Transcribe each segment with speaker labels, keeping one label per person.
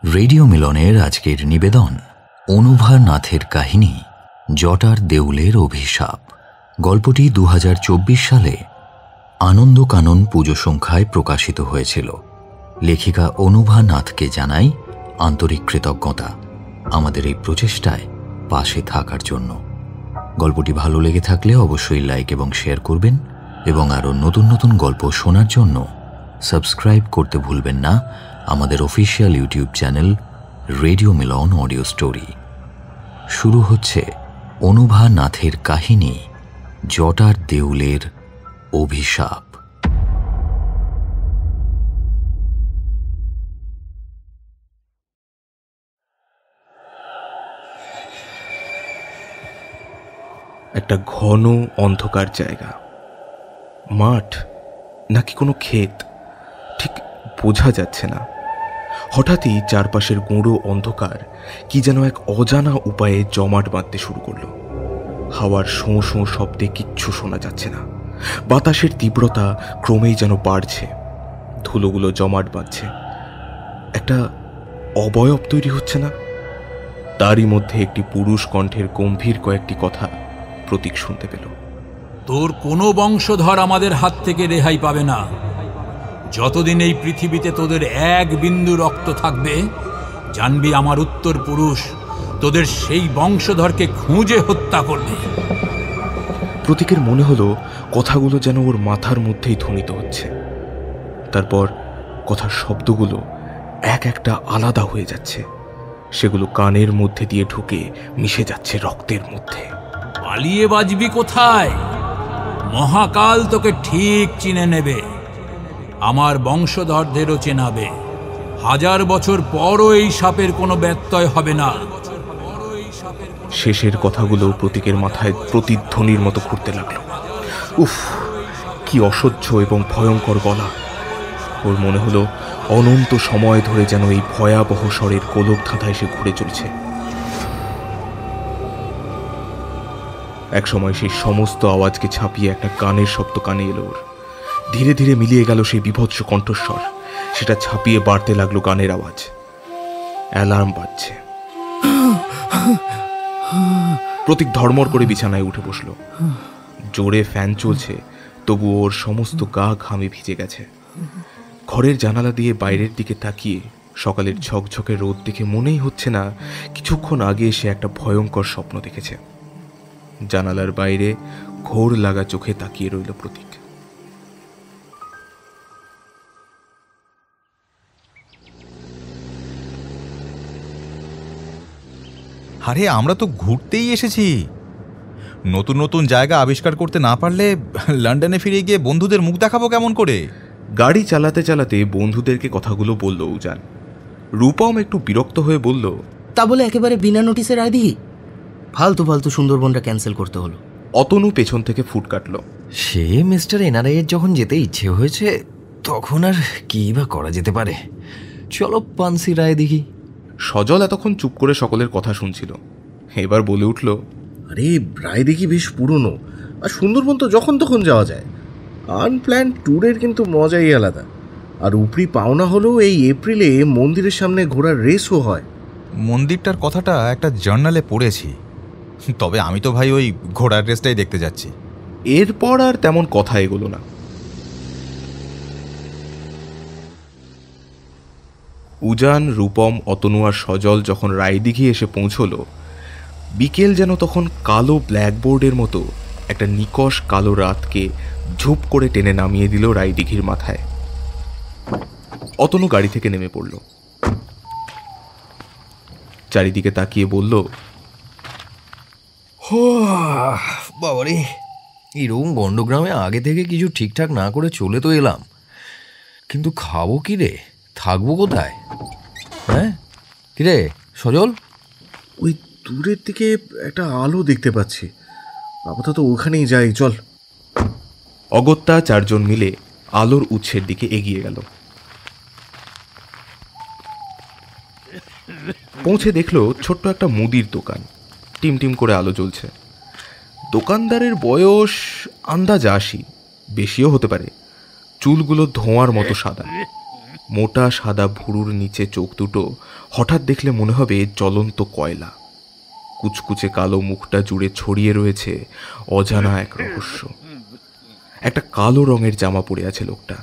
Speaker 1: Radio মিলনের আজকের নিবেদন অনুভা নাথের কাহিনী জটার দেউলের অভিশাপ। গল্পটি 2024 সালে আনন্দ কানন পুজো সংখ্যায় প্রকাশিত হয়েছিল। লেখিকা অনুভা নাথকে জানাই আন্তরিক কৃতজ্ঞতা আমাদের এই প্রচেষ্টায় পাশে থাকার জন্য। গল্পটি ভালো লেগে থাকলে অবশ্যই লাইক এবং শেয়ার করবেন এবং আরও নতুন নতুন গল্প শোনার জন্য সাবস্ক্রাইব করতে ভুলবেন না আমাদের অফিসিয়াল ইউটিউব চ্যানেল রেডিও মিলন অডিও স্টোরি। শুরু হচ্ছে অনুভা নাথের কাহিনী জটার দেউলের অভিশাপ।
Speaker 2: একটা ঘন অন্ধকার জায়গা, মাঠ নাকি কোনো ক্ষেত ঠিক বোঝা যাচ্ছে না। হঠাৎই চারপাশের গুঁড়ো অন্ধকার কি যেন এক অজানা উপায়ে জমাট বাঁধতে শুরু করলো। হাওয়ার শোঁ শোঁ শব্দে কিচ্ছু শোনা যাচ্ছে না। বাতাসের তীব্রতা ক্রমেই যেন বাড়ছে, ধুলোগুলো জমাট বাঁধছে। একটা অবয়ব তৈরি হচ্ছে না? তারই মধ্যে একটি পুরুষ কণ্ঠের গম্ভীর কয়েকটি কথা প্রতীক শুনতে পেল।
Speaker 3: তোর কোনো বংশধর আমাদের হাত থেকে রেহাই পাবে না। যতদিন এই পৃথিবীতে তোদের এক বিন্দু রক্ত থাকবে, জানবি আমার উত্তর পুরুষ তোদের সেই বংশধরকে খুঁজে হত্যা করবে।
Speaker 2: প্রতীকের মনে হলো কথাগুলো যেন ওর মাথার মধ্যেই ধ্বনিত হচ্ছে। তারপর কথার শব্দগুলো এক একটা আলাদা হয়ে যাচ্ছে, সেগুলো কানের মধ্যে দিয়ে ঢুকে মিশে যাচ্ছে রক্তের মধ্যে।
Speaker 3: পালিয়ে বাঁচবি কোথায়? মহাকাল তোকে ঠিক চিনে নেবে, আমার বংশধরদেরও চেনাবে। 1000 বছর পরও এই সাপের কোনো ব্যত্যয় হবে না।
Speaker 2: শেষের কথাগুলো প্রতীকের মাথায় প্রতিধ্বনির মতো ঘুরতে লাগলো। উফ, কি অসহ্য এবং ভয়ঙ্কর গলা! ওর মনে হলো অনন্ত সময় ধরে যেন এই ভয়াবহ স্বরের কোলক ধাঁধা এসে ঘুরে চলছে। একসময় সেই সমস্ত আওয়াজকে ছাপিয়ে একটা গানের শব্দ কানে এলো ওর। ধীরে ধীরে মিলিয়ে গেল সেই বিভৎস কণ্ঠস্বর। সেটা ছাপিয়ে বাড়তে লাগলো গানের আওয়াজ। অ্যালার্ম বাজছে। প্রতীক ধর্মর করে বিছানায় উঠে বসলো। জোরে ফ্যান চলছে, তবু ওর সমস্ত গা ঘামে ভিজে গেছে। ঘরের জানালা দিয়ে বাইরের দিকে তাকিয়ে সকালের ঝকঝকে রোদ দেখে মনেই হচ্ছে না কিছুক্ষণ আগে সে একটা ভয়ঙ্কর স্বপ্ন দেখেছে। জানালার বাইরে ঘোর লাগা চোখে তাকিয়ে রইল প্রতীক।
Speaker 4: আরে আমরা তো ঘুরতেই এসেছি। নতুন নতুন জায়গা আবিষ্কার করতে না পারলে লন্ডনে ফিরে গিয়ে বন্ধুদের মুখ দেখাবো কেমন করে?
Speaker 2: গাড়ি চালাতে চালাতে বন্ধুদেরকে কথাগুলো বলল উজান। রূপম একটু বিরক্ত হয়ে বলল,
Speaker 5: তা বলে একেবারে বিনা নোটিসে রায় দিই? ফালতু ফালতু সুন্দরবনটা ক্যান্সেল করতে হলো।
Speaker 2: অতনু পেছন থেকে ফুট কাটল।
Speaker 1: সে মিস্টার এনআরআই এর যখন যেতে ইচ্ছে হয়েছে তখন আর কি বা করা যেতে পারে। চলো পানসি রায় দেখি।
Speaker 2: সজল এতক্ষণ চুপ করে সকলের কথা শুনছিল, এবার বলে উঠল,
Speaker 6: আরে রায় দেখি বেশ পুরনো, আর সুন্দরবন তো যখন তখন যাওয়া যায়। আনপ্ল্যান্ড ট্যুরের কিন্তু মজাই আলাদা। আর উপরি পাওনা হলেও এই এপ্রিলে মন্দিরের সামনে ঘোড়ার রেসও হয়।
Speaker 4: মন্দিরটার কথাটা একটা জার্নালে পড়েছি, তবে আমি তো ভাই ওই ঘোড়ার রেসটাই দেখতে যাচ্ছি।
Speaker 2: এরপর আর তেমন কথা এগোলো না। উজান, রূপম, অতনু আর সজল যখন রায়দিঘি এসে পৌঁছলো, বিকেল যেন তখন কালো ব্ল্যাকবোর্ডের মতো একটা নিকশ কালো রাতকে ঝুপ করে টেনে নামিয়ে দিল রায়দিঘির মাথায়। অতনু গাড়ি থেকে নেমে পড়ল, চারিদিকে তাকিয়ে বলল,
Speaker 1: বাবারে, এরকম গন্ডগ্রামে আগে থেকে কিছু ঠিকঠাক না করে চলে তো এলাম, কিন্তু খাবো কি রে, থাকবো কোথায়? হ্যাঁ কিরে সজল?
Speaker 6: ওই দূরের দিকে একটা আলো দেখতে পাচ্ছি, আপাতত ওখানেই যাই, চল।
Speaker 2: অগত্যা চারজন মিলে আলোর উৎসের দিকে এগিয়ে গেল। পৌঁছে দেখলো ছোট্ট একটা মুদির দোকান, টিমটিম করে আলো জ্বলছে। দোকানদারের বয়স আন্দাজ 80, বেশিও হতে পারে। চুলগুলো ধোঁয়ার মতো সাদা। মোটা সাদা ভুরুর নিচে চোখ দুটো হঠাৎ দেখলে মনে হবে জ্বলন্ত কয়লা। কুচকুচে কালো মুখটা জুড়ে ছড়িয়ে রয়েছে অজানা এক রহস্য। একটা কালো রঙের জামা পরে আছে লোকটা,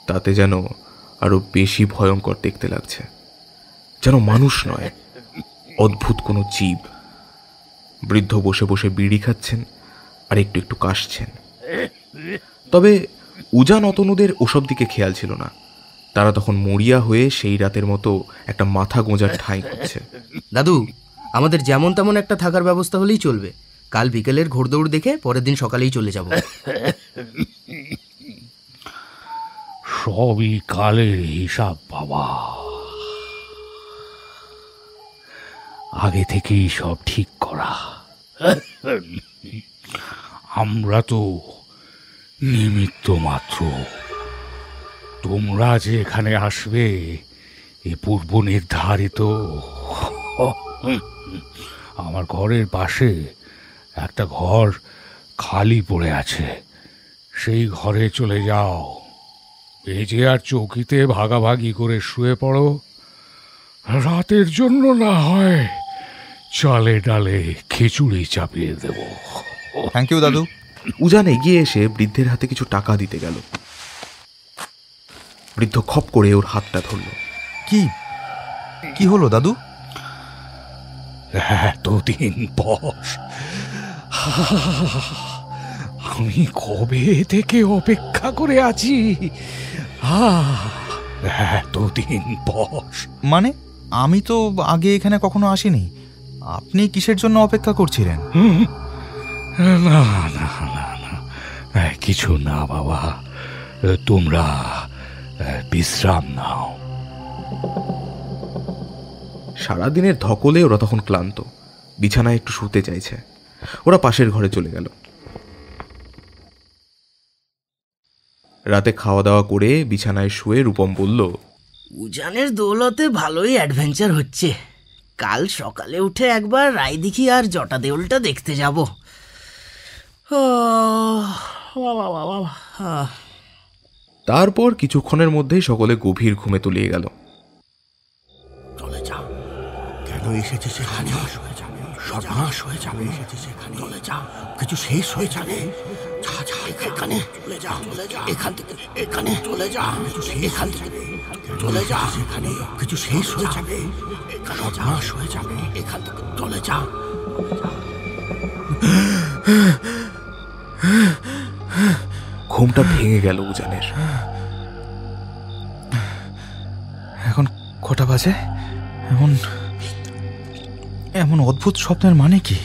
Speaker 2: তাতে যেন আরো বেশি ভয়ঙ্কর দেখতে লাগছে। যেন মানুষ নয়, অদ্ভুত কোনো জীব। বৃদ্ধ বসে বসে বিড়ি খাচ্ছেন আর একটু একটু কাশছেন। তবে উজান অতনুদের ওসব দিকে খেয়াল ছিল না। তারা তখন মরিয়া হয়ে সেই রাতের মতো একটা মাথা গোঁজার ঠাঁই করছে।
Speaker 5: দাদু, আমাদের যেমন তেমন একটা থাকার ব্যবস্থা হলেই চলবে। কাল বিকেলের ঘোড়দৌড় দেখে পরের দিন সকালেই চলে যাব।
Speaker 7: সবই কালের হিসাব বাবা, আগে থেকেই সব ঠিক করা। আমরা তো নিমিত্ত মাত্র। তোমরা যে এখানে আসবে এ পূর্ব নির্ধারিত। আমার ঘরের পাশে একটা ঘর খালি পড়ে আছে, সেই ঘরে চলে যাও। বেজে আর চৌকিতে ভাগাভাগি করে শুয়ে পড়ো। রাতের জন্য না হয় চালে ডালে খিচুড়ি চাপিয়ে দেব।
Speaker 4: থ্যাংক ইউ দাদু।
Speaker 2: উজান এগিয়ে এসে বৃদ্ধের হাতে কিছু টাকা দিতে গেল। বৃদ্ধ খপ করে ওর হাতটা ধরল।
Speaker 4: কি কি হলো দাদু?
Speaker 7: এতদিন পর আমি কবে থেকে অপেক্ষা করে আছি। এতদিন পর
Speaker 4: মানে আমি তো আগে এখানে কখনো আসিনি। আপনি কিসের জন্য অপেক্ষা করছিলেন?
Speaker 7: না না না না, কিছু না বাবা, তোমরা বিশ্রাম নাও।
Speaker 2: সারাদিনের ধকলে ওরা তখন ক্লান্ত, বিছানায় একটু শুতে চাইছে। ওরা পাশের ঘরে চলে গেল। রাতে খাওয়া দাওয়া করে বিছানায় শুয়ে রূপম বলল,
Speaker 5: উজানের দৌলতে ভালোই অ্যাডভেঞ্চার হচ্ছে। কাল সকালে উঠে একবার রায়দিঘি আর জটা দেউলটা দেখতে যাব।
Speaker 2: তারপর কিছুক্ষণের মধ্যেই সকলে গভীর ঘুমে তলিয়ে গেল।
Speaker 8: চলে যা, কেন এসেছে সেখানে? সর্বনাশ হয়ে যাবে। চলে যা, কিছু শেষ হয়ে যাবে। যা যা, এখানে চলে যা, চলে যা, এখান থেকে এখানে চলে যা, এখান থেকে চলে যা, সেখানে কিছু শেষ হয়ে যাবে। সর্বনাশ হয়ে যাবে, এখান থেকে চলে যা।
Speaker 2: ঘুমটা ভেঙে গেল উজানের।
Speaker 4: এখন কটা বাজে? এমন এমন অদ্ভুত স্বপ্নের মানে কি?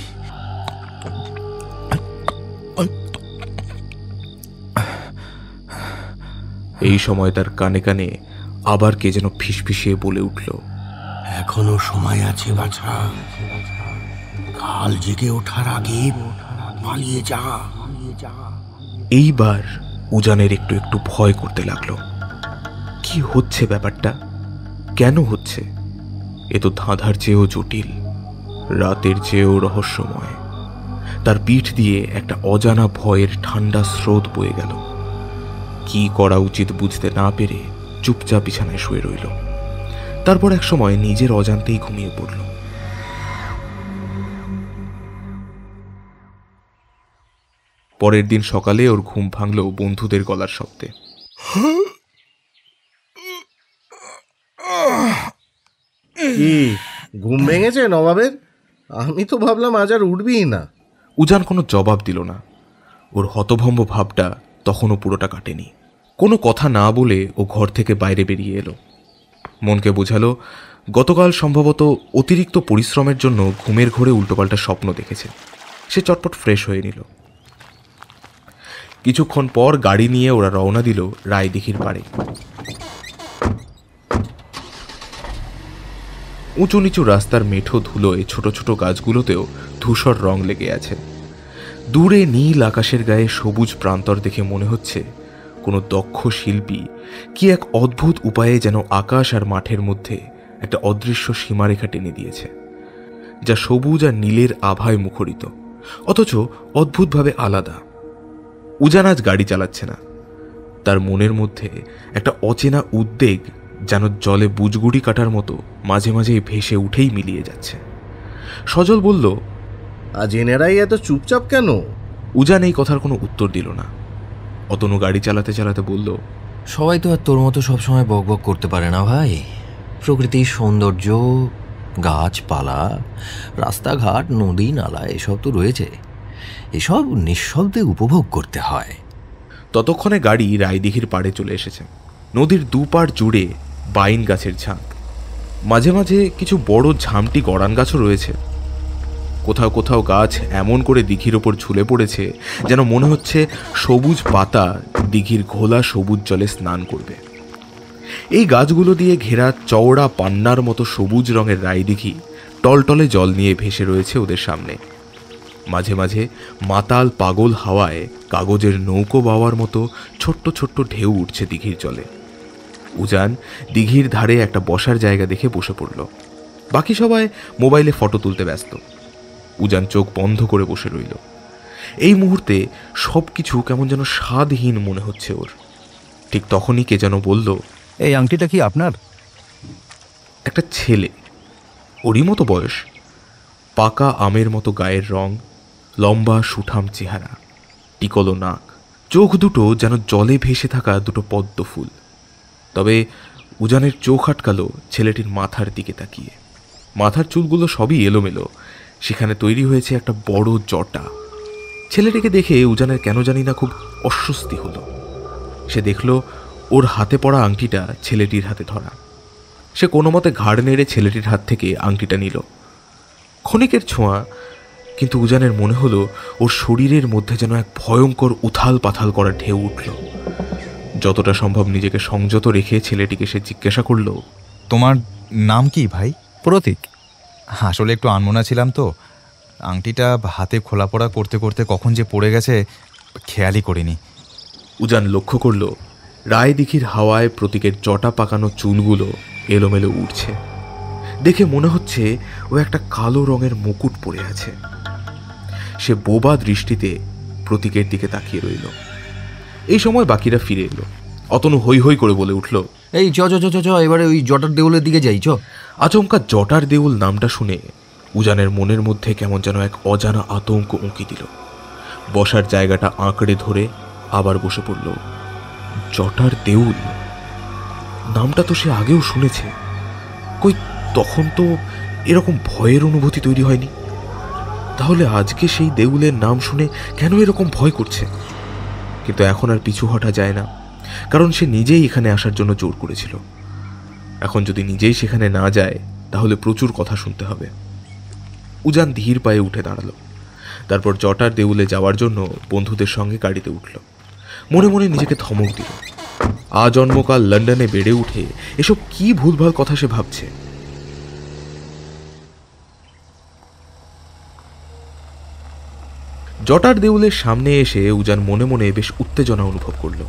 Speaker 2: এই সময় তার কানে কানে আবার কে যেন ফিসফিসিয়ে বলে উঠল,
Speaker 8: এখনো সময় আছে বাছা, কাল জেগে ওঠার আগে পালিয়ে যা।
Speaker 2: এইবার উজানের একটু একটু ভয় করতে লাগলো। কি হচ্ছে ব্যাপারটা? কেন হচ্ছে? এ তো ধাঁধার চেয়েও জটিল, রাতের চেয়েও রহস্যময়। তার পিঠ দিয়ে একটা অজানা ভয়ের ঠান্ডা স্রোত বয়ে গেল। কি করা উচিত বুঝতে না পেরে চুপচাপ বিছানায় শুয়ে রইল। তারপর এক সময় নিজের অজান্তেই ঘুমিয়ে পড়ল। পরের দিন সকালে ওর ঘুম ভাঙল বন্ধুদের গলার শব্দে।
Speaker 6: কি ঘুম ভেঙেছে নবাবের? আমি তো ভাবলাম আজ আর উঠবিই না।
Speaker 2: উজান কোনো জবাব দিল না। ওর হতভম্ব ভাবটা তখনও পুরোটা কাটেনি। কোনো কথা না বলে ও ঘর থেকে বাইরে বেরিয়ে এলো। মনকে বোঝালো গতকাল সম্ভবত অতিরিক্ত পরিশ্রমের জন্য ঘুমের ঘোরে উল্টোপাল্টা স্বপ্ন দেখেছে। সে চটপট ফ্রেশ হয়ে নিল। কিছুক্ষণ পর গাড়ি নিয়ে ওরা রওনা দিল রায়দিঘির পাড়ে। উঁচু নিচু রাস্তার মেঠো ধুলোয় ছোট ছোট গাছগুলোতেও ধূসর রং লেগে আছে। দূরে নীল আকাশের গায়ে সবুজ প্রান্তর দেখে মনে হচ্ছে কোনো দক্ষ শিল্পী কি এক অদ্ভুত উপায়ে যেন আকাশ আর মাঠের মধ্যে একটা অদৃশ্য সীমারেখা টেনে দিয়েছে, যা সবুজ আর নীলের আভায় মুখরিত, অথচ অদ্ভুতভাবে আলাদা। উজান আজ গাড়ি চালাচ্ছে না। তার মনের মধ্যে একটা অচেনা উদ্বেগ যেন জলে বুজগুড়ি কাটার মতো মাঝে মাঝে ভেসে উঠেই মিলিয়ে যাচ্ছে। সজল বলল,
Speaker 6: আজ এনারাই এত চুপচাপ কেন?
Speaker 2: উজান এই কথার কোনো উত্তর দিল না। অতনু গাড়ি চালাতে চালাতে বলল,
Speaker 1: সবাই তো আর তোর মতো সবসময় বক বক করতে পারে না ভাই। প্রকৃতির সৌন্দর্য, গাছপালা, রাস্তাঘাট, নদী নালা এসব তো রয়েছে, এসব নিঃশব্দে উপভোগ করতে হয়।
Speaker 2: ততক্ষণে গাড়ি রায়দিঘির পাড়ে চলে এসেছে। নদীর দুপাড় জুড়ে বাইন গাছের ঝাঁক, মাঝে মাঝে কিছু বড় ঝামটি গড়ান গাছও রয়েছে। কোথাও কোথাও গাছ এমন করে দিঘির ওপর ঝুলে পড়েছে যেন মনে হচ্ছে সবুজ পাতা দিঘির ঘোলা সবুজ জলে স্নান করবে। এই গাছগুলো দিয়ে ঘেরা চওড়া পান্নার মতো সবুজ রঙের রায়দিঘি টলটলে জল নিয়ে ভেসে রয়েছে ওদের সামনে। মাঝে মাঝে মাতাল পাগল হাওয়ায় কাগজের নৌকো বাওয়ার মতো ছোট্ট ছোট্ট ঢেউ উঠছে দিঘির জলে। উজান দিঘির ধারে একটা বসার জায়গা দেখে বসে পড়ল। বাকি সবাই মোবাইলে ফটো তুলতে ব্যস্ত। উজান চোখ বন্ধ করে বসে রইল। এই মুহূর্তে সব কিছু কেমন যেন স্বাদহীন মনে হচ্ছে ওর। ঠিক তখনই কে যেন বলল,
Speaker 4: এই আংটিটা কি আপনার?
Speaker 2: একটা ছেলে, ওরই মতো বয়স, পাকা আমের মতো গায়ের রং, লম্বা সুঠাম চেহারা, টিকলো নাক, চোখ দুটো যেন জলে ভেসে থাকা দুটো পদ্ম ফুল। তবে উজানের চোখ আটকালো ছেলেটির মাথার দিকে তাকিয়ে। মাথার চুলগুলো সবই এলোমেলো, সেখানে তৈরি হয়েছে একটা বড় জটা। ছেলেটিকে দেখে উজানের কেন জানি না খুব অস্বস্তি হলো। সে দেখল ওর হাতে পড়া আংটিটা ছেলেটির হাতে ধরা। সে কোনো মতে ঘাড় নেড়ে ছেলেটির হাত থেকে আংটিটা নিল। ক্ষণিকের ছোঁয়া, কিন্তু উজানের মনে হলো ওর শরীরের মধ্যে যেন এক ভয়ঙ্কর উথাল পাথাল করা ঢেউ উঠল। যতটা সম্ভব নিজেকে সংযত রেখে ছেলেটিকে সে জিজ্ঞাসা করল,
Speaker 4: তোমার নাম কি ভাই? প্রতীক। আসলে একটু আনমনা ছিলাম তো, আংটিটা হাতে খোলা পড়া করতে করতে কখন যে পড়ে গেছে খেয়ালই করিনি।
Speaker 2: উজান লক্ষ্য করল রায়দিঘির হাওয়ায় প্রতীকের জটা পাকানো চুলগুলো এলোমেলো উঠছে। দেখে মনে হচ্ছে ও একটা কালো রঙের মুকুট পরে আছে। সে বোবা দৃষ্টিতে প্রতীকের দিকে তাকিয়ে রইল। এই সময় বাকিরা ফিরে এলো। অতনু হৈ হৈ করে বলে উঠল,
Speaker 1: এই চ চ চ চ এবারে ওই জটার দেউলের দিকে যাই চ।
Speaker 2: আচমকা জটার দেউল নামটা শুনে উজানের মনের মধ্যে কেমন যেন এক অজানা আতঙ্ক উঁকি দিল। বসার জায়গাটা আঁকড়ে ধরে আবার বসে পড়ল। জটার দেউল নামটা তো সে আগেও শুনেছে, কই তখন তো এরকম ভয়ের অনুভূতি তৈরি হয়নি। তাহলে আজকে সেই দেউলের নাম শুনে কেন এরকম ভয় করছে? কিন্তু এখন আর পিছু হটা যায় না, কারণ সে নিজেই এখানে আসার জন্য জোর করেছিল। এখন যদি নিজেই সেখানে না যায় তাহলে প্রচুর কথা শুনতে হবে। উজান ধীর পায়ে উঠে দাঁড়ালো। তারপর জটার দেউলে যাওয়ার জন্য বন্ধুদের সঙ্গে গাড়িতে উঠল। মনে মনে নিজেকে ধমক দিল। আজন্মকাল লন্ডনে বেড়ে উঠে এসব কি ভুলভাল কথা সে ভাবছে। জটার দেউলের সামনে এসে উজান মনে মনে বেশ উত্তেজনা অনুভব করল।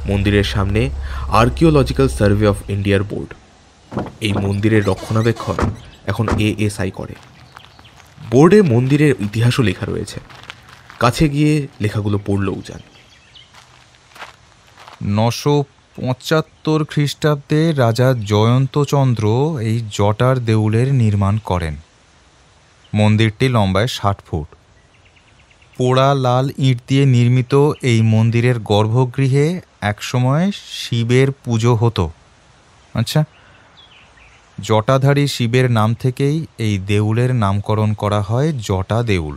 Speaker 2: মন্দিরের সামনে আর্কিওলজিক্যাল সার্ভে অফ ইন্ডিয়ার বোর্ড। এই মন্দিরের রক্ষণাবেক্ষণ এখন ASI করে। বোর্ডে মন্দিরের ইতিহাসও লেখা রয়েছে। কাছে গিয়ে লেখাগুলো পড়ল উজান।
Speaker 4: 975 খ্রিস্টাব্দে রাজা জয়ন্তচন্দ্র এই জটার দেউলের নির্মাণ করেন। মন্দিরটি লম্বায় 60 ফুট। পোড়া লাল ইট দিয়ে নির্মিত এই মন্দিরের গর্ভগৃহে একসময় শিবের পুজো হতো। আচ্ছা, জটাধারী শিবের নাম থেকেই এই দেউলের নামকরণ করা হয় জটা দেউল।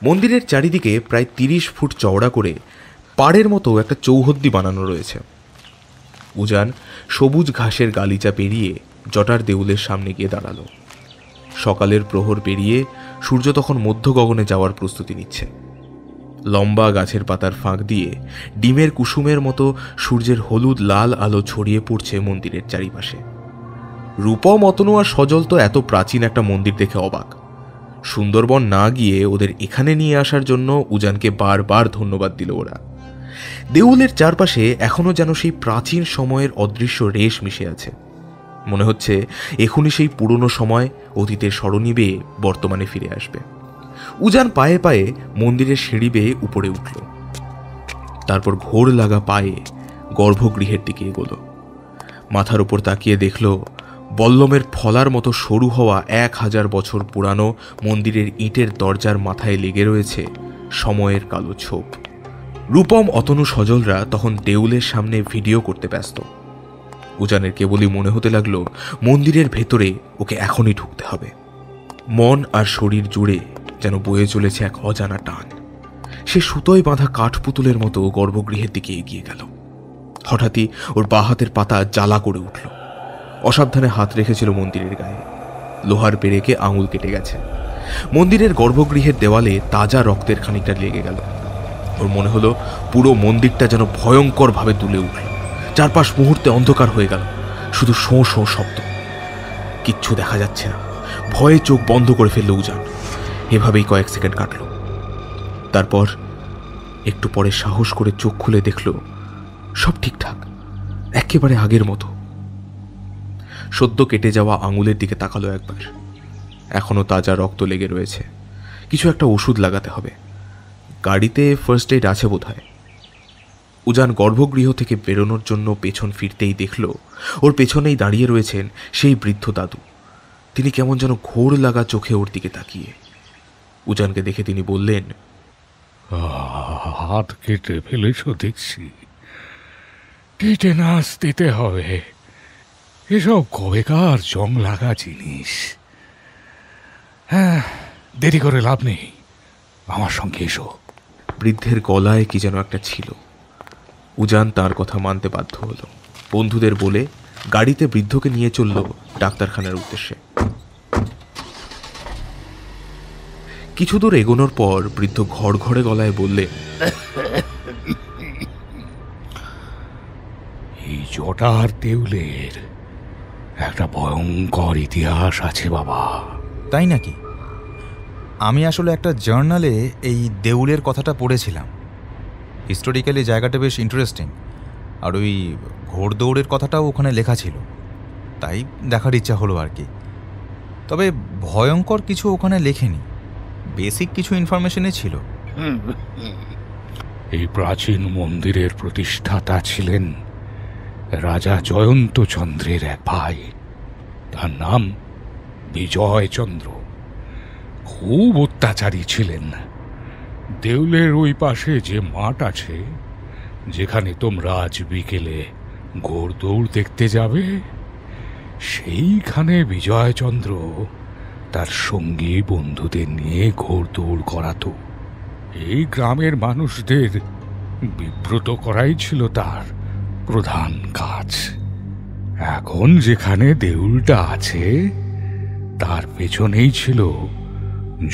Speaker 2: মন্দিরের চারিদিকে প্রায় 30 ফুট চওড়া করে পাড়ের মতো একটা চৌহদ্দি বানানো রয়েছে। উজান সবুজ ঘাসের গালিচা পেরিয়ে জটার দেউলের সামনে গিয়ে দাঁড়ালো। সকালের প্রহর পেরিয়ে সূর্য তখন মধ্য গগনে যাওয়ার প্রস্তুতি নিচ্ছে। লম্বা গাছের পাতার ফাঁক দিয়ে ডিমের কুসুমের মতো সূর্যের হলুদ লাল আলো ছড়িয়ে পড়ছে মন্দিরের চারিপাশে। রূপম, অতনু আর সজল তো এত প্রাচীন একটা মন্দির দেখে অবাক। সুন্দরবন না গিয়ে ওদের এখানে নিয়ে আসার জন্য উজানকে বারবার ধন্যবাদ দিল ওরা। দেউলের চারপাশে এখনো যেন সেই প্রাচীন সময়ের অদৃশ্য রেশ মিশে আছে। মনে হচ্ছে এখনই সেই পুরনো সময় অতীতের স্মরণী বেয়ে বর্তমানে ফিরে আসবে। উজান পায়ে পায়ে মন্দিরের সিঁড়ি বেয়ে উপরে উঠল। তারপর ঘোর লাগা পায়ে গর্ভগৃহের দিকে এগোলো। মাথার উপর তাকিয়ে দেখল বল্লমের ফলার মতো সরু হওয়া 1000 বছর পুরানো মন্দিরের ইটের দরজার মাথায় লেগে রয়েছে সময়ের কালো ছোপ। রূপম, অতনু, সজলরা তখন দেউলের সামনে ভিডিও করতে ব্যস্ত। উজানের কেবলই মনে হতে লাগলো মন্দিরের ভেতরে ওকে এখনই ঢুকতে হবে। মন আর শরীর জুড়ে যেন বয়ে চলেছে এক অজানা টান। সে সুতোয় বাঁধা কাঠপুতুলের মতো গর্ভগৃহের দিকে এগিয়ে গেল। হঠাৎই ওর বাঁ হাতের পাতা জ্বালা করে উঠল। অসাবধানে হাত রেখেছিল মন্দিরের গায়ে। লোহার পেরেকে আঙুল কেটে গেছে। মন্দিরের গর্ভগৃহের দেওয়ালে তাজা রক্তের খানিকটা লেগে গেল। ওর মনে হলো পুরো মন্দিরটা যেন ভয়ঙ্করভাবে তুলে উঠল। চারপাশ মুহূর্তে অন্ধকার হয়ে গেল, শুধু শোঁ শোঁ শব্দ। কিচ্ছু দেখা যাচ্ছে না। ভয়ে চোখ বন্ধ করে ফেলল উজান। এভাবেই কয়েক সেকেন্ড কাটল। তারপর একটু পরে সাহস করে চোখ খুলে দেখল সব ঠিকঠাক, একেবারে আগের মতো। সদ্য কেটে যাওয়া আঙুলের দিকে তাকালো একবার। এখনো তাজা রক্ত লেগে রয়েছে। কিছু একটা ওষুধ লাগাতে হবে। গাড়িতে ফার্স্ট এইড আছে বোধহয়। উজান গর্ভগৃহ থেকে বেরোনোর জন্য পেছন ফিরতেই দেখল ওর পেছনেই দাঁড়িয়ে রয়েছেন সেই বৃদ্ধ দাদু। তিনি কেমন যেন ঘোর লাগা চোখে ওর দিকে তাকিয়ে। উজানকে দেখে তিনি বললেন,
Speaker 7: হাত কেটে ফেলেছ দেখছি, টিটেনাস দিতে হবে। এসব কবেকার জং লাগা জিনিস। হ্যাঁ, দেরি করে লাভ নেই, আমার সঙ্গে এসো।
Speaker 2: বৃদ্ধের গলায় কি যেন একটা ছিল। উজান তার কথা মানতে বাধ্য হলো। বন্ধুদের বলে গাড়িতে বৃদ্ধকে নিয়ে চলল ডাক্তারখানার উদ্দেশ্যে। কিছু দূর এগোনোর পর বৃদ্ধ ঘর ঘরে গলায় বললেন,
Speaker 7: এই জটার দেউলের একটা ভয়ঙ্কর ইতিহাস আছে বাবা।
Speaker 4: তাই নাকি? আমি আসলে একটা জার্নালে এই দেউলের কথাটা পড়েছিলাম। হিস্টোরিক্যালি জায়গাটা বেশ ইন্টারেস্টিং, আর ওই ঘোড়দৌড়ের কথাটাও ওখানে লেখা ছিল, তাই দেখার ইচ্ছা হলো আর কি। তবে ভয়ঙ্কর কিছু ওখানে লেখেনি, বেসিক কিছু ইনফরমেশনই ছিল।
Speaker 7: এই প্রাচীন মন্দিরের প্রতিষ্ঠাতা ছিলেন রাজা জয়ন্তচন্দ্রের এক ভাই। তার নাম বিজয়চন্দ্র। খুব অত্যাচারী ছিলেন। দেউলের ওই পাশে যে মাঠ আছে, যেখানে তোমরা আজ বিকেলে ঘোড়দৌড় দেখতে যাবে, সেইখানে বিজয়চন্দ্র তার সঙ্গী বন্ধুদের নিয়ে ঘোড়দৌড় করাতো। এই গ্রামের মানুষদের বিব্রত করাই ছিল তার প্রধান কাজ। এখন যেখানে দেউলটা আছে তার পেছনেই ছিল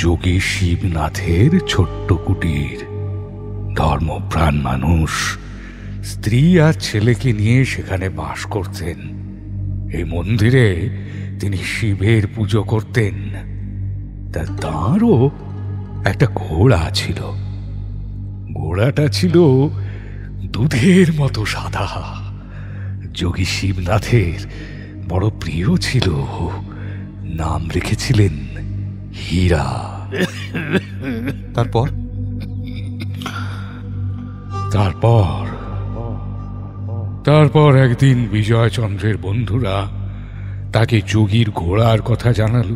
Speaker 7: যোগী শিবনাথের ছোট্ট কুটির। ধর্মপ্রাণ মানুষ স্ত্রী আর ছেলেকে নিয়ে সেখানে বাস করতেন। এই মন্দিরে তিনি শিবের পুজো করতেন। তাঁরও একটা ঘোড়া ছিল। ঘোড়াটা ছিল দুধের মতো সাদা। যোগী শিবনাথের বড় প্রিয় ছিল। নাম রেখেছিলেন হীরা।
Speaker 4: তারপর
Speaker 7: তারপর তারপর একদিন বিজয়চন্দ্রের বন্ধুরা তাকে যোগীর ঘোড়ার কথা জানাল।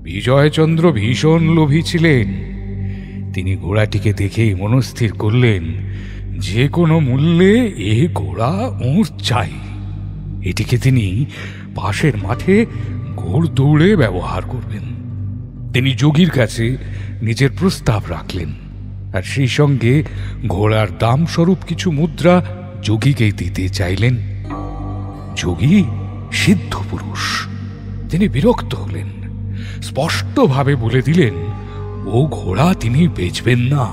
Speaker 7: বিজয়চন্দ্র ভীষণ লোভী ছিলেন। তিনি ঘোড়াটিকে দেখেই মনস্থির করলেন যে কোনো মূল্যে এ ঘোড়া ওর চাই। এটিকে তিনি পাশের মাঠে ঘোড়দৌড়ে ব্যবহার করবেন। তিনি যোগীর কাছে নিজের প্রস্তাব রাখলেন, আর সেই সঙ্গে ঘোড়ার দাম স্বরূপ কিছু মুদ্রা যোগীকে দিতে চাইলেন। যোগী সিদ্ধ পুরুষ। তিনি বিরক্ত হলেন, স্পষ্টভাবে বলে দিলেন ও ঘোড়া তিনি বেচবেন না।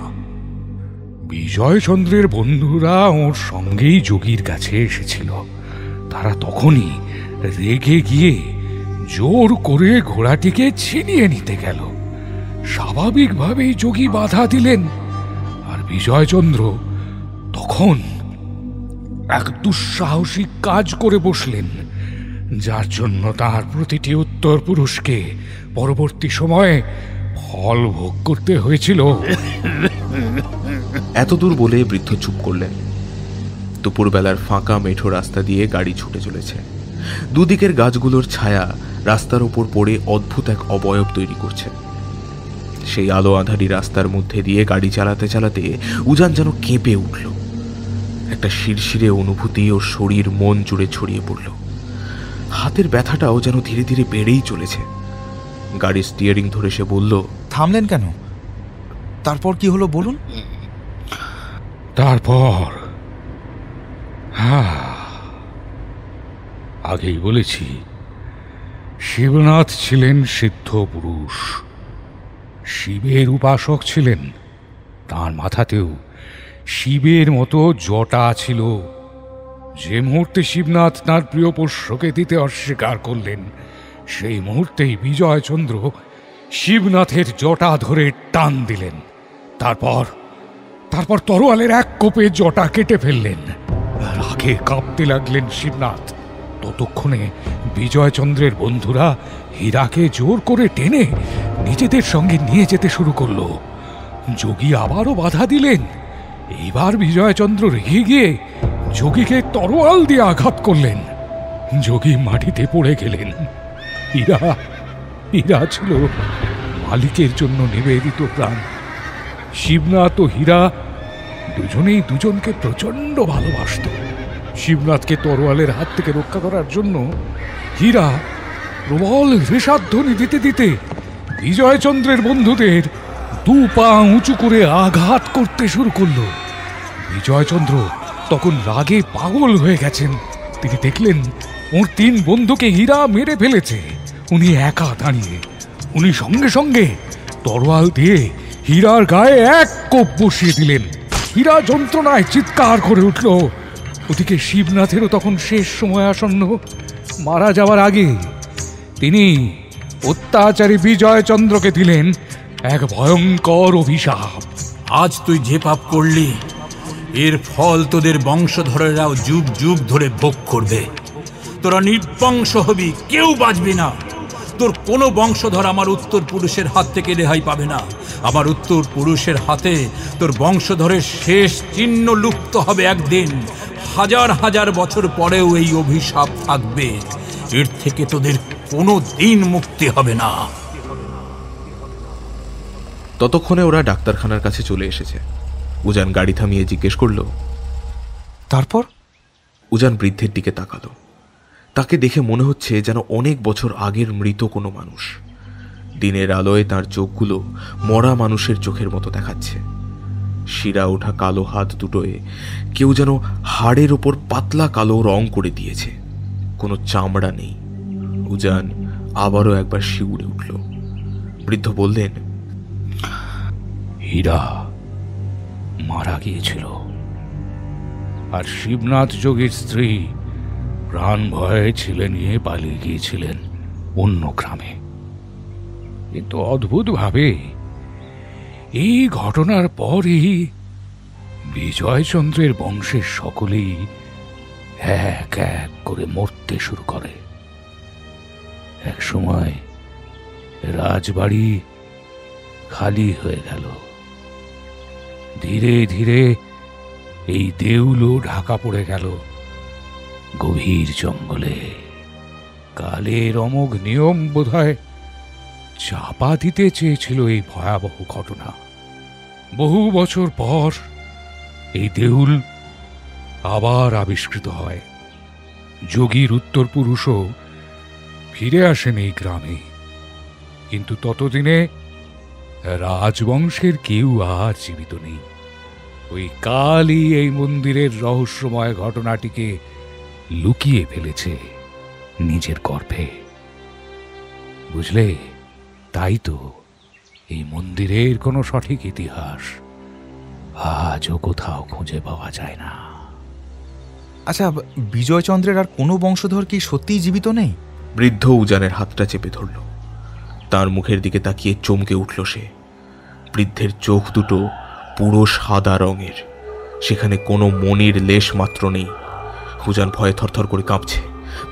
Speaker 7: বিজয়চন্দ্রের বন্ধুরা ওর সঙ্গেই যোগীর কাছে এসেছিল। তারা তখনই রেগে গিয়ে জোর করে ঘোড়াটিকে ছিনিয়ে নিতে গেল। স্বাভাবিকভাবেই যোগী বাধা দিলেন, আর বিজয়চন্দ্র তখন এক দুঃসাহসিক কাজ করে বসলেন, যার জন্য তার প্রতিটি উত্তর পুরুষকে পরবর্তী সময়ে ফল ভোগ করতে হয়েছিল।
Speaker 2: এত দূর বলে বৃদ্ধ চুপ করলেন। দুপুরবেলার ফাঁকা মেঠো রাস্তা দিয়ে গাড়ি ছুটে চলেছে। দুদিকের গাছগুলোর ছায়া রাস্তার উপর পড়ে অদ্ভুত এক অবয়ব তৈরি করছে। সেই আলো আঁধারি রাস্তার মধ্যে দিয়ে গাড়ি চালাতে চালাতে উজান যেন কেঁপে উঠল। একটা শিরশিরে অনুভূতি ওর শরীর মন জুড়ে ছড়িয়ে পড়ল। হাতের ব্যথাটাও যেন ধীরে ধীরে বেড়েই চলেছে। গাড়ির স্টিয়ারিং ধরে সে বলল,
Speaker 4: থামলেন কেন? তারপর কি হলো বলুন।
Speaker 7: তারপর আগেই বলেছি, শিবনাথ ছিলেন সিদ্ধ পুরুষ, শিবের উপাসক ছিলেন। তার মাথাতেও শিবের মতো জটা ছিল। যে মুহূর্তে শিবনাথ তাঁর প্রিয় পোষ্যকে দিতে অস্বীকার করলেন, সেই মুহূর্তেই বিজয়চন্দ্র শিবনাথের জটা ধরে টান দিলেন। তারপর তরোয়ালের এক কোপে জটা কেটে ফেললেন। রাগে কাঁপতে লাগলেন শিবনাথ। ততক্ষণে বিজয়চন্দ্রের বন্ধুরা হীরাকে জোর করে টেনে নিজেদের সঙ্গে নিয়ে যেতে শুরু করল। যোগী আবারও বাধা দিলেন। এইবার বিজয়চন্দ্র রেগে গিয়ে যোগীকে তরোয়াল দিয়ে আঘাত করলেন। যোগী মাটিতে পড়ে গেলেন। হীরা ছিল মালিকের জন্য নিবেদিত প্রাণ। শিবনাথ ও হীরা দুজনেই দুজনকে প্রচন্ড ভালোবাসত। শিবনাথকে তরোয়ালের হাত থেকে রক্ষা করার জন্য হীরা প্রবল রেশাধ্বনি দিতে দিতে বিজয়চন্দ্রের বন্ধুদের দু পা উঁচু করে আঘাত করতে শুরু করল। বিজয়চন্দ্র তখন রাগে পাগল হয়ে গেছেন। তিনি দেখলেন ওর 3 বন্ধুকে হীরা মেরে ফেলেছে। উনি একা দাঁড়িয়ে। উনি সঙ্গে সঙ্গে তরোয়াল দিয়ে হীরার গায়ে এক কোপ বসিয়ে দিলেন। হীরা যন্ত্রণায় চিৎকার করে উঠল। ওদিকে শিবনাথেরও তখন শেষ সময় আসন্ন। মারা যাওয়ার আগে তিনি অত্যাচারী বিজয়চন্দ্রকে দিলেন এক ভয়ঙ্কর অভিশাপ।
Speaker 3: আজ তুই যে পাপ করলি, এর ফল তোদের বংশধরেরাও যুগ যুগ ধরে ভোগ করবে। তোরা নির্বংশ হবি, কেউ বাঁচবি না। তোর কোনো বংশধর আমার উত্তর পুরুষের হাত থেকে রেহাই পাবে না। আমার উত্তর পুরুষের হাতে তোর বংশধরের শেষ চিহ্ন লুপ্ত হবে একদিন। হাজার হাজার বছর পরেও এই অভিশাপ থাকবে। এর থেকে তোদের কোনো দিন মুক্তি হবে না।
Speaker 2: ততক্ষণে ওরা ডাক্তারখানার কাছে চলে এসেছে। উজান গাড়ি থামিয়ে জিজ্ঞেস করল,
Speaker 4: তারপর?
Speaker 2: উজান বৃদ্ধের দিকে তাকালো। তাকে দেখে মনে হচ্ছে যেন অনেক বছর আগের মৃত কোনো মানুষ। দিনের আলোয় তার চোখগুলো মরা মানুষের চোখের মতো দেখাচ্ছে। শিরা ওঠা কালো হাত দুটোয় কেউ যেন হাড়ের ওপর পাতলা কালো রং করে দিয়েছে। কোনো চামড়া নেই। উজান আবারও একবার শিউরে উঠল। বৃদ্ধ বললেন,
Speaker 7: হীরা মারা গিয়েছিল, আর শিবনাথ যোগীর স্ত্রী প্রাণ ভয়ে ছেলে নিয়ে পালিয়ে গিয়েছিলেন অন্য গ্রামে। কিন্তু অদ্ভুতভাবে এই ঘটনার পরই বিজয়চন্দ্রের বংশের সকলেই এক এক করে মরতে শুরু করে। এক সময় রাজবাড়ি খালি হয়ে গেল। ধীরে ধীরে এই দেউলও ঢাকা পড়ে গেল গভীর জঙ্গলে। কালের অমোঘ নিয়ম বোধহয় চাপা দিতে চেয়েছিল এই ভয়াবহ ঘটনা। বহু বছর পর এই দেউল আবার আবিষ্কৃত হয়। যোগীর উত্তর পুরুষও ফিরে আসেন এই গ্রামে। কিন্তু ততদিনে রাজবংশের কেউ আর জীবিত নেই। ওই কালই এই মন্দিরের রহস্যময় ঘটনাটিকে লুকিয়ে ফেলেছে নিজের গর্ভে। বুঝলে, তাই তো এই মন্দিরের কোনো সঠিক ইতিহাস আজও কোথাও খুঁজে পাওয়া যায় না।
Speaker 4: আচ্ছা, বিজয়চন্দ্রের আর কোনো বংশধর কি সত্যিই জীবিত নেই?
Speaker 2: বৃদ্ধ উজানের হাতটা চেপে ধরল। তার মুখের দিকে তাকিয়ে চমকে উঠল সে। বৃদ্ধের চোখ দুটো পুরো সাদা রঙের। সেখানে কোনো মনির লেশ মাত্র নেই। উজান ভয়ে থরথর করে কাঁপছে।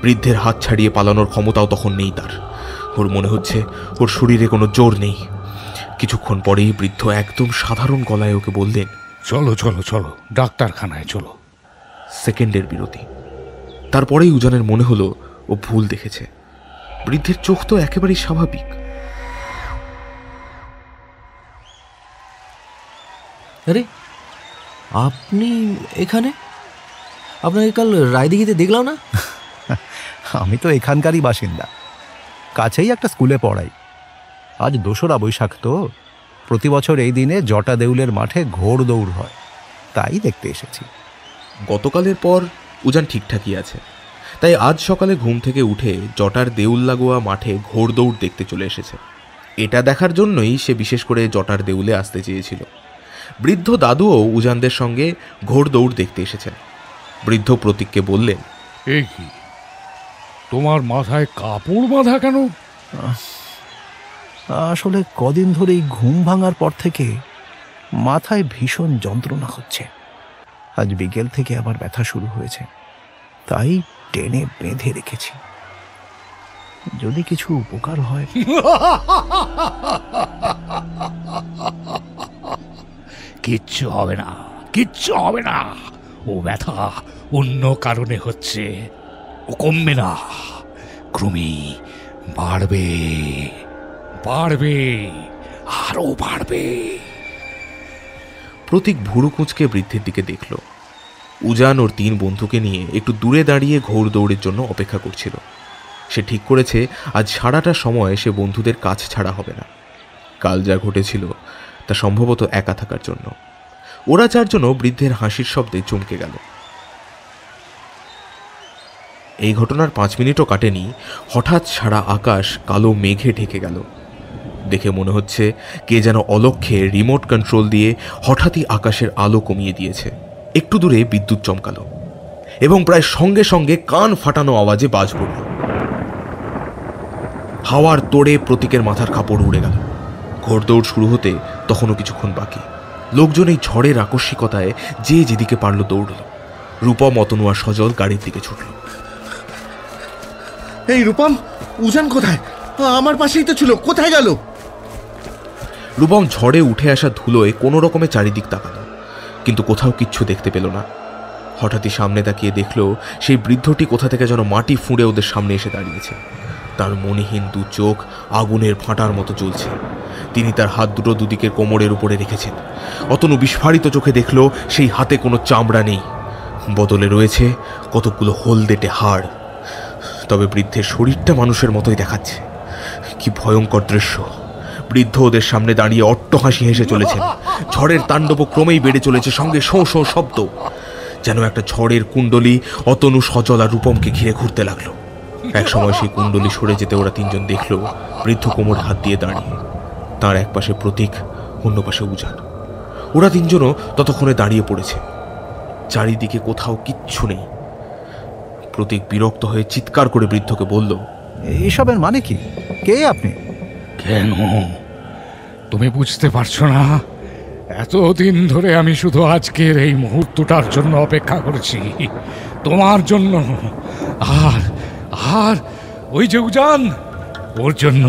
Speaker 2: বৃদ্ধের হাত ছাড়িয়ে পালানোর ক্ষমতাও তখন নেই তার। ওর মনে হচ্ছে ওর শরীরে কোনো জোর নেই। কিছুক্ষণ পরেই বৃদ্ধ একদম সাধারণ গলায় ওকে বললেন,
Speaker 7: চলো চলো চলো, ডাক্তারখানায় চলো।
Speaker 2: সেকেন্ডের বিরতি। তারপরেই উজানের মনে হলো ও ভুল দেখেছে। বৃদ্ধের চোখ তো একেবারেই স্বাভাবিক।
Speaker 9: আরে আপনি এখানে? আপনাকে কাল রায়দিঘিতে দেখলাম না?
Speaker 10: আমি তো এখানকারই বাসিন্দা, কাছেই একটা স্কুলে পড়াই। আজ 2রা বৈশাখ, তো প্রতি বছর এই দিনে জটা দেউলের মাঠে ঘোড় দৌড় হয়, তাই দেখতে এসেছি।
Speaker 2: গতকালের পর উজান ঠিকঠাকই আছে, তাই আজ সকালে ঘুম থেকে উঠে জটার দেউল লাগোয়া মাঠে ঘোড় দৌড় দেখতে চলে এসেছে। এটা দেখার জন্যই সে বিশেষ করে জটার দেউলে আসতে চেয়েছিল। বৃদ্ধ দাদুও উজানদের সঙ্গে ঘোড় দৌড় দেখতে এসেছেন। বৃদ্ধ প্রতীককে বললেন,
Speaker 7: এই কি, তোমার মাথায় কাপড় বাঁধা কেন?
Speaker 10: আসলে কদিন ধরেই ঘুম ভাঙার পর থেকে মাথায় ভীষণ যন্ত্রণা হচ্ছে। আজ বিকেল থেকে আবার ব্যথা শুরু হয়েছে, তাই টেনে বেঁধে রেখেছি। যদি কিছু উপকার হয়।
Speaker 7: কিচ্ছু হবে না, কিচ্ছু হবে না। ও ব্যথা অন্য কারণে হচ্ছে, ও কমবে না, ক্রমেই বাড়বে, বাড়বে, আরো বাড়বে।
Speaker 2: প্রতীক ভুরু কুঁচকে বৃদ্ধের দিকে দেখল। উজান ওর 3 বন্ধুকে নিয়ে একটু দূরে দাঁড়িয়ে ঘোড় দৌড়ের জন্য অপেক্ষা করছিল। সে ঠিক করেছে আজ সারাটা সময় সে বন্ধুদের কাছ ছাড়া হবে না। কাল যা ঘটেছিল তা সম্ভবত একা থাকার জন্য। ওরা 4 জনও বৃদ্ধের হাসির শব্দে চমকে গেল। এই ঘটনার 5 মিনিটও কাটেনি, হঠাৎ সারা আকাশ কালো মেঘে ঢেকে গেল। দেখে মনে হচ্ছে কে যেন অলক্ষ্যে রিমোট কন্ট্রোল দিয়ে হঠাৎই আকাশের আলো কমিয়ে দিয়েছে। একটু দূরে বিদ্যুৎ চমকালো এবং প্রায় সঙ্গে সঙ্গে কান ফাটানো আওয়াজে বাজ পড়ল। হাওয়ার তোড়ে প্রতীকের মাথার কাপড় উড়ে গেল। ঘোড়দৌড় শুরু হতে তখনও কিছুক্ষণ বাকি। লোকজন এই ঝড়ের আকস্মিকতায় যে যেদিকে পারল দৌড়ল। রূপম, অতনু আর সজল গাড়ির দিকে ছুটল।
Speaker 6: এই রূপম, উজান কোথায়? আমার পাশেই তো ছিল, কোথায় গেল?
Speaker 2: রূপম ঝড়ে উঠে আসা ধুলোয় কোনো রকমে চারিদিক তাকালো, কিন্তু কোথাও কিচ্ছু দেখতে পেল না। হঠাৎই সামনে তাকিয়ে দেখল সেই বৃদ্ধটি কোথা থেকে যেন মাটি ফুঁড়ে ওদের সামনে এসে দাঁড়িয়েছে। তার মণিহীন 2 চোখ আগুনের ফাঁটার মতো জ্বলছে। তিনি তার হাত দুটো দুদিকের কোমরের উপরে রেখেছেন। অতনু বিস্ফারিত চোখে দেখল সেই হাতে কোনো চামড়া নেই, বদলে রয়েছে কতগুলো হলদেটে হাড়। তবে বৃদ্ধের শরীরটা মানুষের মতোই দেখাচ্ছে। কি ভয়ঙ্কর দৃশ্য! বৃদ্ধ ওদের সামনে দাঁড়িয়ে অট্টহাসি হেসে চলেছেন। ঝড়ের তাণ্ডব ক্রমেই বেড়ে চলেছে, সঙ্গে শোঁ শোঁ শব্দ। যেন একটা ঝড়ের কুণ্ডলী অতনু, সজল আর রূপমকে ঘিরে ঘুরতে লাগলো। একসময় সেই কুণ্ডলী সরে যেতে ওরা 3 জন দেখল বৃদ্ধ কোমরে হাত দিয়ে দাঁড়িয়ে। তার এক পাশে প্রতীক, অন্য পাশে উজান। ওরা 3 জনও ততক্ষণে দাঁড়িয়ে পড়েছে। চারিদিকে কোথাও কিচ্ছু নেই। প্রতীক বিরক্ত হয়ে চিৎকার করে বৃদ্ধকে বলল,
Speaker 10: এসবের মানে কি? কে আপনি?
Speaker 7: কেন তুমি বুঝতে পারছো না? এতদিন ধরে আমি শুধু আজকের এই মুহূর্তটার জন্য অপেক্ষা করেছি, তোমার জন্য। আর আর ওই যে উজান, ওর জন্য।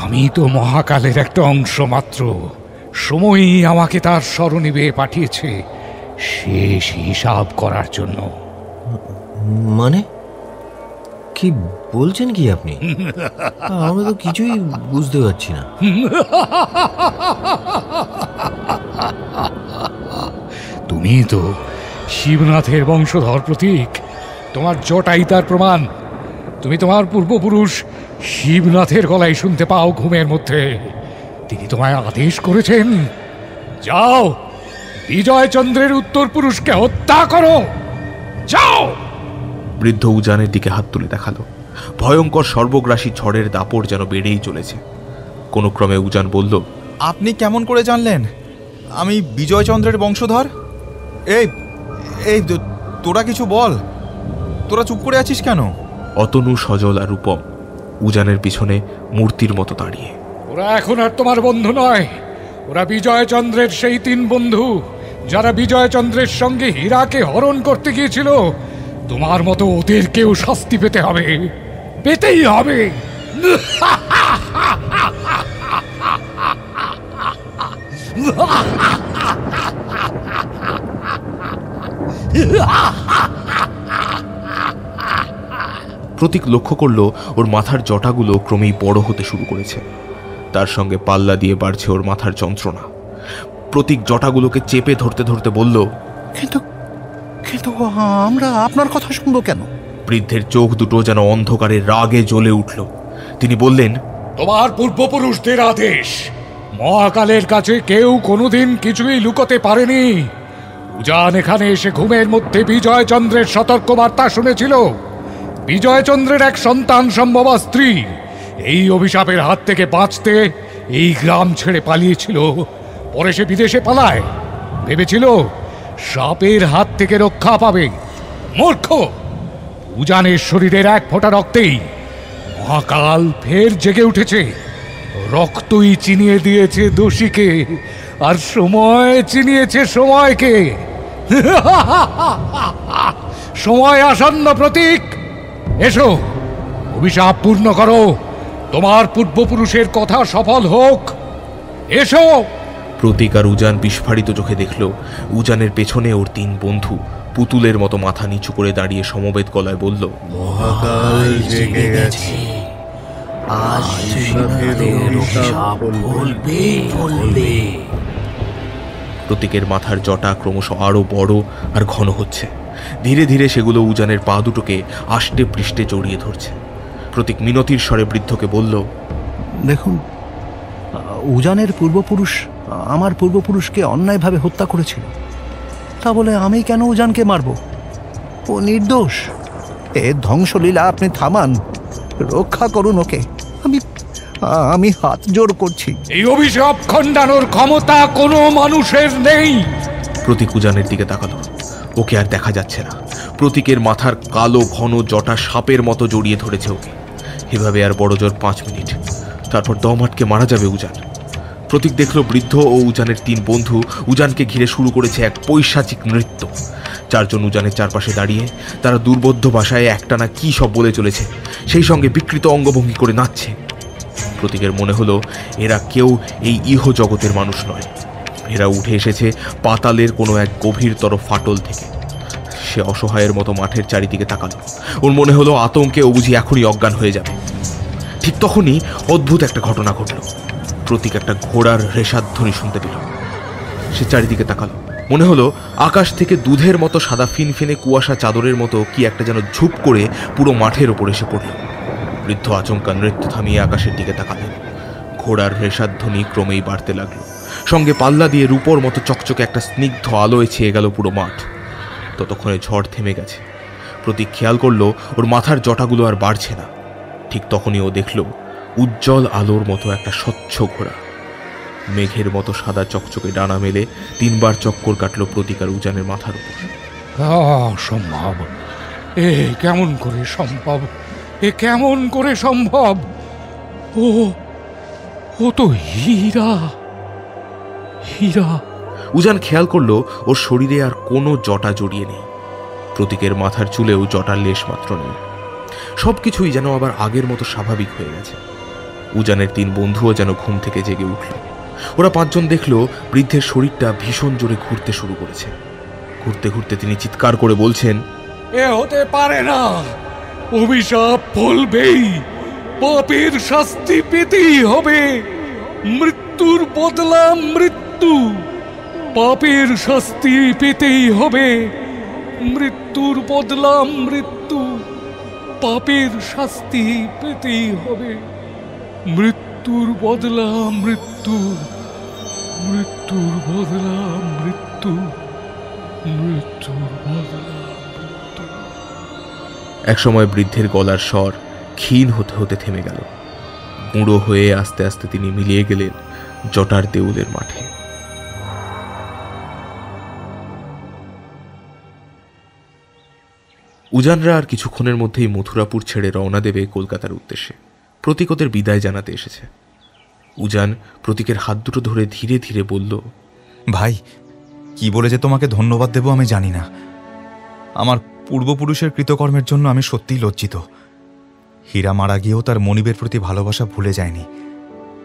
Speaker 7: আমি তো মহাকালের একটা অংশ মাত্র। সময়ই আমাকে তার স্মরণে পাঠিয়েছে শেষ হিসাব করার জন্য।
Speaker 9: মানে কি বলছেন কি আপনি? আমরা তো কিছুই বুঝতে পারছি না।
Speaker 7: তুমি তো শিবনাথের বংশধর প্রতীক, তোমার জটাই তার প্রমাণ। তুমি তোমার পূর্বপুরুষ শিবনাথের গলায় শুনতে পাও ঘুমের মধ্যে। তিনি তোমায় আদেশ করেছেন, যাও বিজয়চন্দ্রের উত্তর পুরুষকে হত্যা করো, যাও।
Speaker 2: বৃদ্ধ উজানের দিকে হাত তুলে দেখালো। ভয়ঙ্কর সর্বগ্রাসী ঝড়ের দাপট যেন বেড়েই চলেছে। কোনো ক্রমে উজান বলল,
Speaker 4: আপনি কেমন করে জানলেন আমি বিজয়চন্দ্রের বংশধর? এই এই তোরা কিছু বল, তোরা চুপ করে আছিস কেন?
Speaker 2: অতনু, সজল আর রূপম উজানের পিছনে মূর্তির মতো দাঁড়িয়ে।
Speaker 7: ওরা এখন আর তোমার বন্ধু নয়, ওরা বিজয়চন্দ্রের সেই 3 বন্ধু যারা বিজয়চন্দ্রের সঙ্গে হীরাকে হরণ করতে গিয়েছিল। তোমার মতো ওদেরকেও শাস্তি পেতে হবে, পেতেই হবে।
Speaker 2: প্রতীক লক্ষ্য করল ওর মাথার জটাগুলো ক্রমেই বড় হতে শুরু করেছে, তার সঙ্গে পাল্লা দিয়ে বাড়ছে ওর মাথার যন্ত্রণা। প্রতীক জটাগুলোকে চেপে ধরতে ধরতে বলল,
Speaker 10: কিন্তু কিন্তু আমরা আপনার কথা শুনবো কেন?
Speaker 2: বৃদ্ধের চোখ দুটো যেন অন্ধকারে রাগে জ্বলে উঠল। তিনি বললেন,
Speaker 7: তোমার পূর্বপুরুষদের আদেশ, মহাকালের কাছে কেউ কোনোদিন কিছুই লুকোতে পারেনি। উজান এখানে এসে ঘুমের মধ্যে বিজয়চন্দ্রের সতর্কবার্তা শুনেছিল। বিজয়চন্দ্রের এক সন্তান সম্ভবা স্ত্রী এই অভিশাপের হাত থেকে বাঁচতে এই গ্রাম ছেড়ে পালিয়েছিল। পরে সে বিদেশে পালায়, ভেবেছিল সাপের হাত থেকে রক্ষা পাবে। মূর্খ! উজানের শরীরের এক ফোঁটা রক্তেই মহাকাল ফের জেগে উঠেছে। রক্তই চিনিয়ে দিয়েছে দোষীকে, আর সময় চিনিয়েছে সময়কে। সময় আসন্ন প্রতীক, এসো, অভিশাপ পূর্ণ করো, তোমার পূর্বপুরুষের কথা সফল হোক। এসো।
Speaker 2: প্রতীক আর উজান বিস্ফারিত চোখে দেখল উজানের পেছনে ওর 3 বন্ধু পুতুলের মতো মাথা নিচু করে দাঁড়িয়ে সমবেত গলায় বলল,
Speaker 8: মহাকাল জেগে গেছে, আজ অভিশাপ বলবে।
Speaker 2: প্রতীকের মাথার জটা ক্রমশ আরো বড় আর ঘন হচ্ছে। ধীরে ধীরে সেগুলো উজানের পা দুটোকে আষ্টে পৃষ্ঠে জড়িয়ে ধরছে। প্রতীক মিনতির স্বরে বৃদ্ধকে বলল,
Speaker 10: দেখুন, উজানের পূর্বপুরুষ আমার পূর্বপুরুষকে অন্যায়ভাবে হত্যা করেছিল। তা বলে আমি কেন উজানকে মারব? ও নির্দোষ। এর ধ্বংসলীলা আপনি থামান, রক্ষা করুন ওকে। আমি হাত জোড় করছি।
Speaker 7: এই অভিশাপ খণ্ডানোর ক্ষমতা কোনো মানুষের নেই।
Speaker 2: প্রতীক উজানের দিকে তাকালো। ওকে আর দেখা যাচ্ছে না। প্রতীকের মাথার কালো ঘন জটা সাপের মতো জড়িয়ে ধরেছে ওকে। এভাবে আর বড় জোর 5 মিনিট, তারপর দম আটকে মারা যাবে উজান। প্রতীক দেখল বৃদ্ধ ও উজানের 3 বন্ধু উজানকে ঘিরে শুরু করেছে এক পৈশাচিক নৃত্য। 4 জন উজানের চারপাশে দাঁড়িয়ে তারা দুর্বোধ্য ভাষায় একটানা কি সব বলে চলেছে, সেই সঙ্গে বিকৃত অঙ্গভঙ্গি করে নাচছে। প্রতীকের মনে হলো এরা কেউ এই ইহ জগতের মানুষ নয়, এরা উঠে এসেছে পাতালের কোনো এক গভীরতর ফাটল থেকে। সে অসহায়ের মতো মাঠের চারিদিকে তাকালো। ওর মনে হলো আতঙ্কে ও বুঝি এখনই অজ্ঞান হয়ে যাবে। ঠিক তখনই অদ্ভুত একটা ঘটনা ঘটল। প্রতীক একটা ঘোড়ার রেশাধ্বনি শুনতে পেল। সে চারিদিকে তাকালো। মনে হলো আকাশ থেকে দুধের মতো সাদা ফিনফিনে কুয়াশা চাদরের মতো কি একটা যেন ঝুপ করে পুরো মাঠের ওপর এসে পড়ল। বৃদ্ধ আচমকা নৃত্য থামিয়ে আকাশের দিকে তাকালেন। ঘোড়ার রেশাধ্বনি ক্রমেই বাড়তে লাগলো। সঙ্গে পাল্লা দিয়ে রূপোর মতো চকচকে একটা স্নিগ্ধ আলোয় ছেয়ে গেল পুরো মাঠ। ততক্ষণে ঝড় থেমে গেছে। প্রতীক খেয়াল করলো ওর মাথার জটাগুলো আর বাড়ছে না। ঠিক তখনই ও দেখল উজ্জ্বল আলোর মতো একটা স্বচ্ছ ঘোড়া মেঘের মতো সাদা চকচকে ডানা মেলে 3 বার চক্কর কাটলো প্রতীক আর উজানের মাথার উপর।
Speaker 7: সম্ভব? এ কেমন করে সম্ভব? এ কেমন করে সম্ভব? ও তো হীরা। হীরা।
Speaker 2: উজান খেয়াল করলো ওর শরীরে আর কোনো জটা জড়িয়ে নেই। প্রতীকের মাথার চুলেও জটার লেশ মাত্র নেই। সবকিছুই যেন আবার আগের মতো স্বাভাবিক হয়ে গেছে। উজানের 3 বন্ধুও যেন ঘুম থেকে জেগে উঠল। ওরা 5 জন দেখলো বৃদ্ধের শরীরটা ভীষণ জোরে ঘুরতে শুরু করেছে। ঘুরতে ঘুরতে তিনি চিৎকার করে বলছেন,
Speaker 7: এ হতে পারে না, অভিশাপ ফলবেই, পাপের শাস্তি পেতেই হবে, মৃত্যুর বদলা মৃত্যু, পাপের শাস্তি পেতেই হবে, মৃত্যুর বদলা মৃত্যু, পাপের শাস্তি পেতেই হবে, মৃত্যুর বদলা মৃত্যু, মৃত্যুর বদলা মৃত্যু, মৃত্যুর বদলা মৃত্যু।
Speaker 2: একসময় বৃদ্ধের গলার স্বর ক্ষীণ হতে হতে থেমে গেল। গুঁড়ো হয়ে আস্তে আস্তে তিনি মিলিয়ে গেলেন জটার দেউলের মাঠে। উজানরা আর কিছুক্ষণের মধ্যেই মথুরাপুর ছেড়ে রওনা দেবে কলকাতার উদ্দেশ্যে। প্রতীক ওদের বিদায় জানাতে এসেছে। উজান প্রতীকের হাত দুটো ধরে ধীরে ধীরে বলল,
Speaker 4: ভাই, কি বলে যে তোমাকে ধন্যবাদ দেব আমি জানি না। আমার পূর্বপুরুষের কৃতকর্মের জন্য আমি সত্যিই লজ্জিত। হীরা মারা গিয়েও তার মনিবের প্রতি ভালোবাসা ভুলে যায়নি।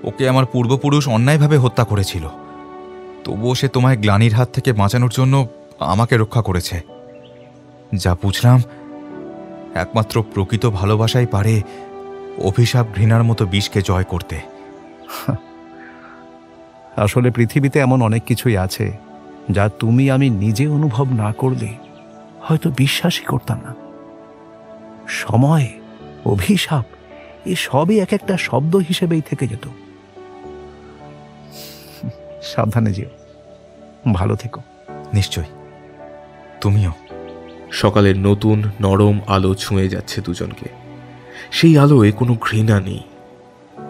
Speaker 4: ওকে আমার পূর্বপুরুষ অন্যায়ভাবে হত্যা করেছিল, তবুও সে তোমায় গ্লানির হাত থেকে বাঁচানোর জন্য আমাকে রক্ষা করেছে। যা বুঝলাম, একমাত্র প্রকৃত ভালোবাসাই পারে অভিশাপ ঘৃণার মতো বিষকে জয় করতে।
Speaker 10: আসলে পৃথিবীতে এমন অনেক কিছুই আছে যা তুমি আমি নিজে অনুভব না করলে হয়তো বিশ্বাসই করতাম না। সময়, অভিশাপ, এ সবই এক একটা শব্দ হিসেবেই থেকে যেত। সাবধানে যেও, ভালো থেকো।
Speaker 4: নিশ্চয়, তুমিও।
Speaker 2: সকালের নতুন নরম আলো ছুঁয়ে যাচ্ছে দুজনকে। সেই আলোয় কোনো ঘৃণা নেই।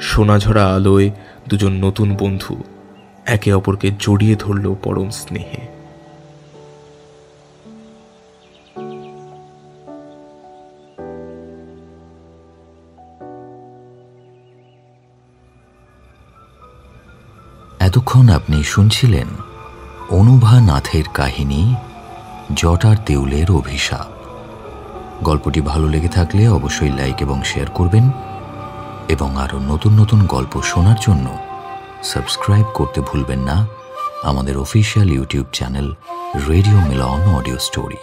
Speaker 2: সোনাঝরা আলোয় দুজন নতুন বন্ধু একে অপরকে জড়িয়ে ধরল পরম স্নেহে।
Speaker 1: এতক্ষণ আপনি শুনছিলেন অনুভা নাথের কাহিনী জটার দেউলের অভিশাপ। গল্পটি ভালো লেগে থাকলে অবশ্যই লাইক এবং শেয়ার করবেন, এবং আরও নতুন নতুন গল্প শোনার জন্য সাবস্ক্রাইব করতে ভুলবেন না আমাদের অফিসিয়াল ইউটিউব চ্যানেল রেডিও মিলন অডিও স্টোরি।